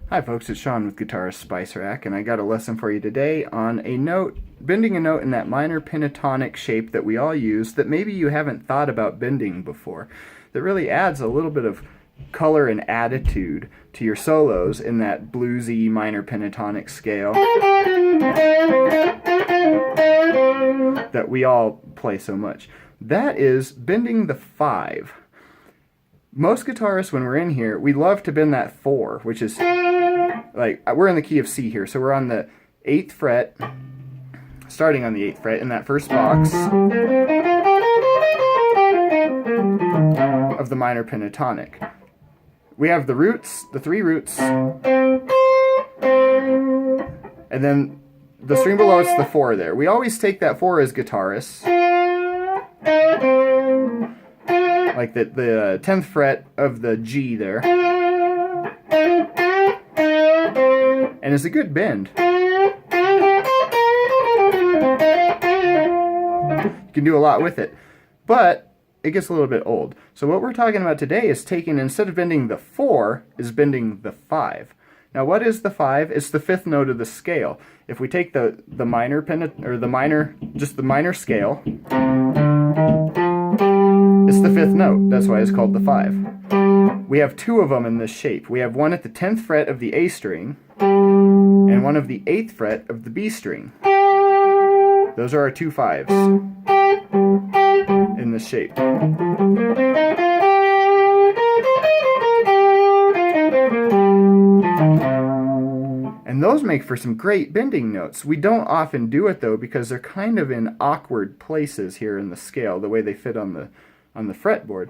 Hi folks, it's Sean with Guitarist Spice Rack, and I got a lesson for you today on a note, bending a note in that minor pentatonic shape that we all use that maybe you haven't thought about bending before, that really adds a little bit of color and attitude to your solos in that bluesy minor pentatonic scale that we all play so much. That is bending the 5. Most guitarists, when we're in here, we love to bend that 4, which is like, we're in the key of C here, so we're on the 8th fret, starting on the 8th fret in that first box of the minor pentatonic. We have the roots, the 3 roots, and then the string below it's the 4 there. We always take that 4 as guitarists, like the 10th fret of the G there, and it's a good bend. You can do a lot with it, but it gets a little bit old. So what we're talking about today is taking, instead of bending the 4, is bending the 5. Now what is the 5? It's the 5th note of the scale. If we take the minor just the minor scale, it's the 5th note. That's why it's called the 5. We have 2 of them in this shape. We have one at the 10th fret of the A string and one of the 8th fret of the B string. Those are our 2 5s in this shape. And those make for some great bending notes. We don't often do it though because they're kind of in awkward places here in the scale, the way they fit on the fretboard.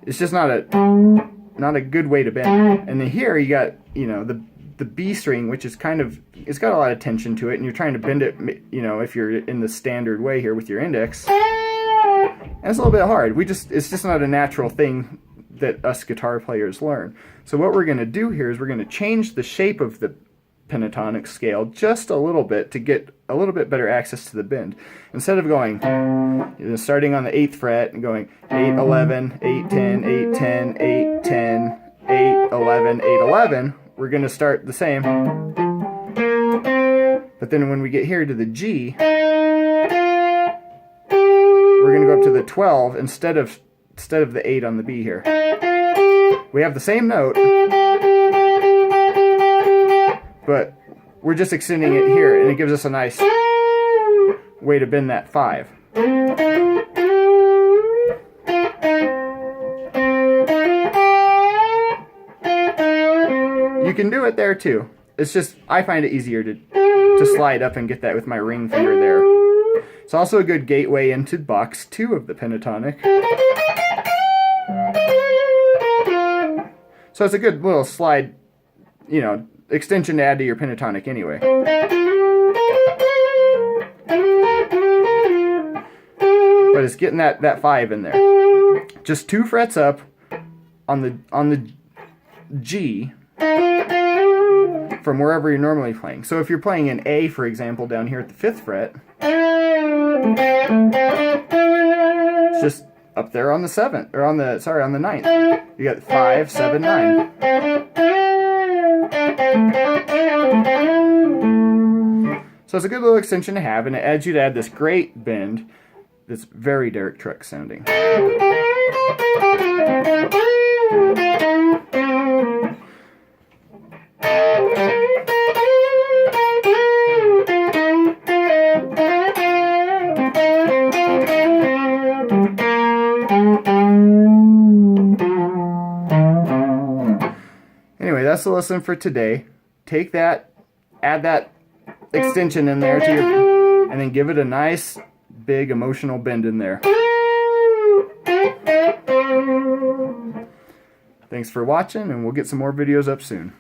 It's just not a good way to bend. And then here you got, you know, the B string, which is kind of, it's got a lot of tension to it, and you're trying to bend it, you know, if you're in the standard way here with your index. And it's a little bit hard. It's just not a natural thing that us guitar players learn. So what we're going to do here is we're going to change the shape of the pentatonic scale just a little bit to get a little bit better access to the bend. Instead of going, you know, starting on the 8th fret and going 8, 11, 8, 10, 8, 10, 8, 10, 8, 11, 8, 11, we're going to start the same. But then when we get here to the G, we're going to go up to the 12 instead of the 8 on the B here. We have the same note, but we're just extending it here, and it gives us a nice way to bend that 5. You can do it there too. It's just, I find it easier to slide up and get that with my ring finger there. It's also a good gateway into box 2 of the pentatonic. So it's a good little slide, you know, extension to add to your pentatonic anyway. But it's getting that 5 in there. Just 2 frets up on the G from wherever you're normally playing. So if you're playing an A, for example, down here at the 5th fret, it's just up there on the 7th, or on the 9th. You got 5, 7, 9. So it's a good little extension to have, and it adds you to add this great bend that's very Derek Truck sounding. Anyway, that's the lesson for today. Take that, add that extension in there to your, and then give it a nice big emotional bend in there. Thanks for watching, and we'll get some more videos up soon.